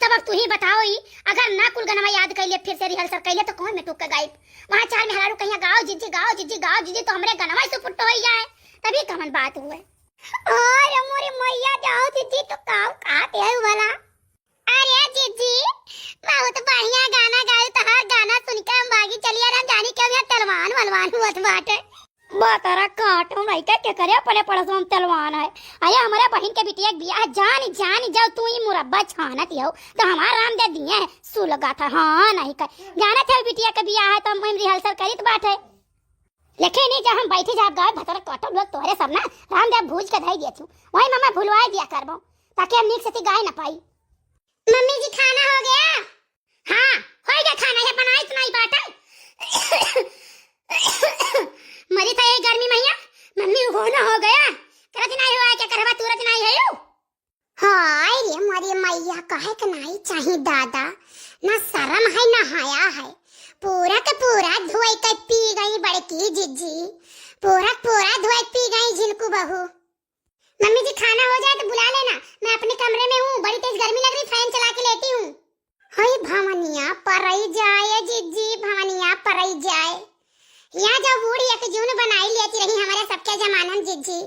तब अब तू ही बताओ ही, अगर ना कुल गनमा याद कैले फिर से रिहर्सल कैले तो कौन में टुक के गायब। वहां चार में हरारू कहिया गाओ जिज्जी गाओ जिज्जी गाओ जिज्जी, तो हमरे गनमा से फुट हो जाए तभी कमन बात हुए। अरे मोरे मैया जाओ जिज्जी तो काओ काते है वाला। अरे जिज्जी बहुत बढ़िया गाना गायो, तो हर गाना सुन के हम भागी चलिए ना, जानी के भी तलवान वलवान हुआ बाटे बातारा काट हम लइका के करे अपने पड़सों तलवान है। आया हमारा बहन के बिटिया बियाह जान जान जाओ तू ही मुरब्बा छानत हो तो हमारा राम दे दिए है सु लगा था। हां नहीं कर जाना था बिटिया के बियाह है तो हम रिहर्सल करी तो बात है, लेकिन नहीं जब हम बैठे जा गाय भतर कटल लोग तोरे सब ना राम दे भूज के धई दिया तू वही मम्मा भुलवा दिया करबो ताकि हम नीक से गाय ना पाई। मम्मी जी खाना हो गया? हां हो गया, खाना है बनाई तो नहीं बात है। मरी था ये गर्मी मैया मम्मी होना हो गया करत नहीं हुआ क्या करवा तुरंत नहीं है यू। हाय रे मरी मैया कहे के नहीं चाहिए दादा, ना शर्म है ना हया है, पूरा के पूरा धोई के पी गई बड़की जिज्जी, पूरा पूरा धोई पी गई झिलकू बहू। मम्मी जी खाना हो जाए तो बुला लेना, मैं अपने कमरे में हूँ, बड़ी तेज गर्मी लग रही, फैन चला के लेटी हूँ। हाय भवनिया परई जाए जिज्जी, भवनिया परई जाए, यहाँ जब बूढ़ी एक जून बनाई लेती रही हमारे सबके जमानन जिज्जी,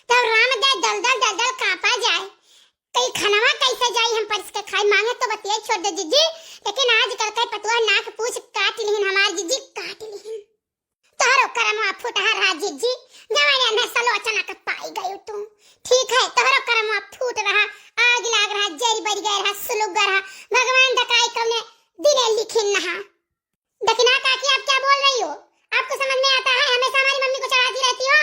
तब राम दे दलदल दलदल कापा जाए, कई खनवा कैसे जाई हम परिस के खाई मांगे तो बतिया छोड़ दे जिज्जी, लेकिन आज कल के पतुआ नाक पूछ काट लिहिन हमार जिज्जी काट लिहिन। तोहरो करमवा फुटहर रहा जिज्जी, जवानी में सलोचना के पाई गई तू, ठीक है तोहरो करमवा फूट रहा, आग लाग रहा, जरी बरी गए रहा, सुलग रहा, भगवान दकाई कौने दिने लिखिन नहा। दखना काकी आप क्या बोल रही हो? आपको समझ में आता है? हमेशा हमारी मम्मी को चढ़ाती रहती हो।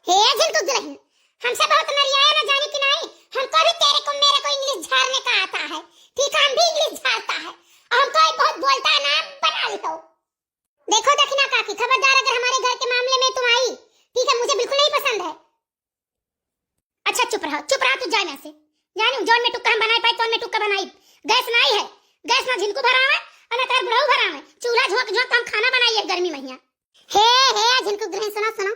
हे झिलकू दुल्हन हमसे बहुत नरियाया ना जाने की नहीं, हमको भी तेरे को मेरे को इंग्लिश झाड़ने का आता है, ठीक है हम भी इंग्लिश झाड़ता है और हमको बहुत बोलता है ना बना ली हो। देखो दखना काकी खबरदार अगर हमारे घर के मामले में तुम आई, ठीक है मुझे बिल्कुल नहीं पसंद है। अच्छा चुप रहो तू जाने से, जानी जोन में टुक्का हम बनाई पाई तोन में टुक्का बनाई, गैस नहीं है, गैस ना झिलकू भरा है और तार बुढ़ऊ भरा में, चूल्हा झोंक झोंक हम खाना बनाइए गर्मी महीना। हे झिलकू ग्रहण सुनो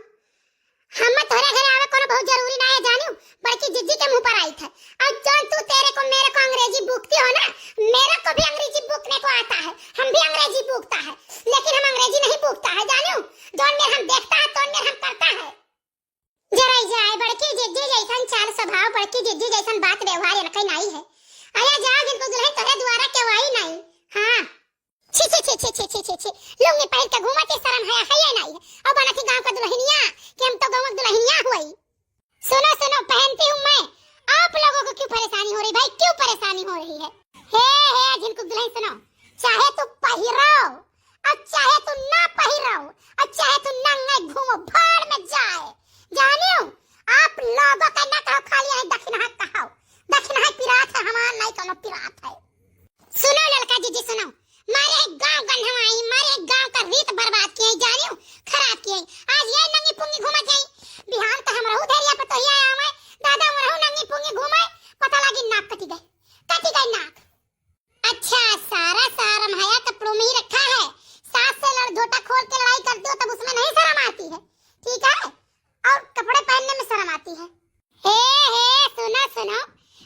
हम तोरे घर आवे कोनो बहुत जरूरी ना है जानियो, बड़की जिज्जी के मुंह पर आई था। और जौन तू तेरे को मेरे को अंग्रेजी बूकती हो ना, मेरे को भी अंग्रेजी बूकने को आता है, हम भी अंग्रेजी बूकता है, लेकिन हम अंग्रेजी नहीं बूकता है जानियो, जौन में हम देखता है तौन में हम करता है। जरा जाए बड़की जिज्जी जैसन चाल स्वभाव, बड़की जिज्जी जैसन बात व्यवहार इनका नहीं है। आया जा झिलकू दुल्हन तोरे द्वारा केवाई नहीं। हां छी छी छी छी छी छी छी लुंगी पहन के घूमती शर्म है या नहीं है? अब बना थी गांव का दुल्हनिया कि हम तो गांव की दुल्हनिया हुई। सुनो पहनती हूं मैं, आप लोगों को क्यों परेशानी हो रही भाई, क्यों परेशानी हो रही है? हे झिलकू दुल्हन सुनो, चाहे तू पहिरो और चाहे तू ना पहिरो और चाहे तू नंगे घूमो भाड़ में जाए, जानियो आप लोगों का ना कहो खाली है दक्षिणा कहो, दक्षिणा पिरात है हमार नहीं कोनो पिरात है। सुनो लड़का जी सुनो, मारे गांव गंधवाई, मारे गांव का रीत बर्बाद किए जानियो, खराब किए। आज ये नंगी पुंगी घुमा जाई, बिहान तो हम रहू धैर्य पर तो ही आया मैं, दादा हम रहू नंगी पुंगी घुमाए, पता लगी नाक कटी गई नाक। अच्छा सारा शर्म हया कपड़ों में ही रखा है, सास से लड़ झोटा खोल के लड़ाई कर दो तब उसमें नहीं शर्म आती है, ठीक है? और कपड़े पहनने में शर्म आती है। हे सुनो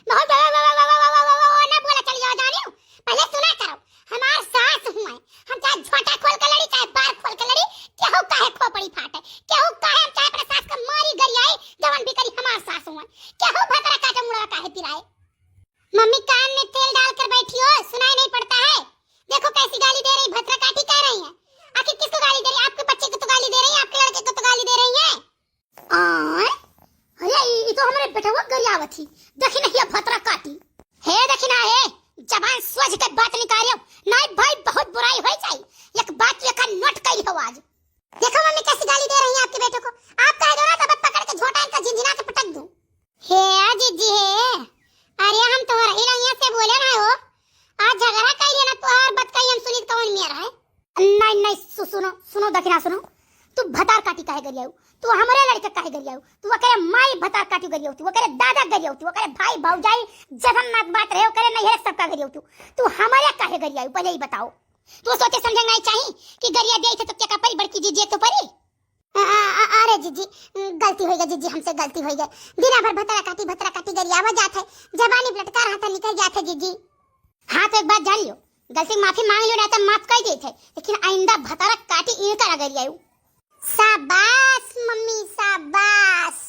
बहुत ना बोला चली जाओ जानियो, पहले सुना करो, हमार सास हूं मैं, हम चाहे झोटा खोल के लड़ी चाहे बार खोल के लड़ी, केहू काहे खोपड़ी फाटे, केहू काहे हम चाहे अपने सास का मारी गरियाई, जवन भी करी हमार सास हूं, केहू भतरा काटे मुड़ा काहे पिराए। मम्मी कान में तेल डालकर बैठी हो, सुनाई नहीं पड़ता है? देखो कैसी गाली दे रही, भतरा काटी कह रही है, आखिर किसको गाली दे रही है? आपके बच्चे को तो गाली दे रही है, आपके लड़के को तो गाली दे रही है। अरे ये तो हमारे बेटवा गरियावत थी, देखी नहीं भतरा काटी। हे दखिना है जबान सोच के बात निकालियो, नहीं भाई बहुत बुराई हो जाई, एक बात ये का नोट कई हो आज। देखो मम्मी कैसी गाली दे रही है आपके बेटे को, आप कह दो ना तब पकड़ के झोटा इनका झिंझिना से पटक दूं। हे जिज्जी हे, अरे हम तो रही रही से बोले ना हो, आज झगड़ा कई लेना तो हर बात कई हम सुनी कौन मेरा है? नहीं सुनो दखिना सुनो, तू भतार काटी काहे गरियाऊ, तू हमारे लड़के काहे गरियाऊ, तू करे माई भतार काटी गरियाऊ, तू करे दादा गरियाऊ, तू करे भाई भौजाई जगन्नाथ बात रहे करे नहीं है सबका गरियाऊ, तू हमारे काहे गरियाऊ पहले ही बताओ। तू सोचे समझे नहीं चाहिए कि गरिया दे थे तो क्या परी बड़की जिज्जी तो परी। अरे जिज्जी गलती हो गई, जिज्जी हमसे गलती हो गई, दिन भर भतरा काटी गरियावा जात है, जबानी लटका रहा था निकल जात है जिज्जी। हाँ तो एक बात जान लियो, गलती से माफी मांग लियो ना तो माफ कर देते, लेकिन आइंदा भतारा काटी इन कर अगर आयु। शाबाश मम्मी शाबाश।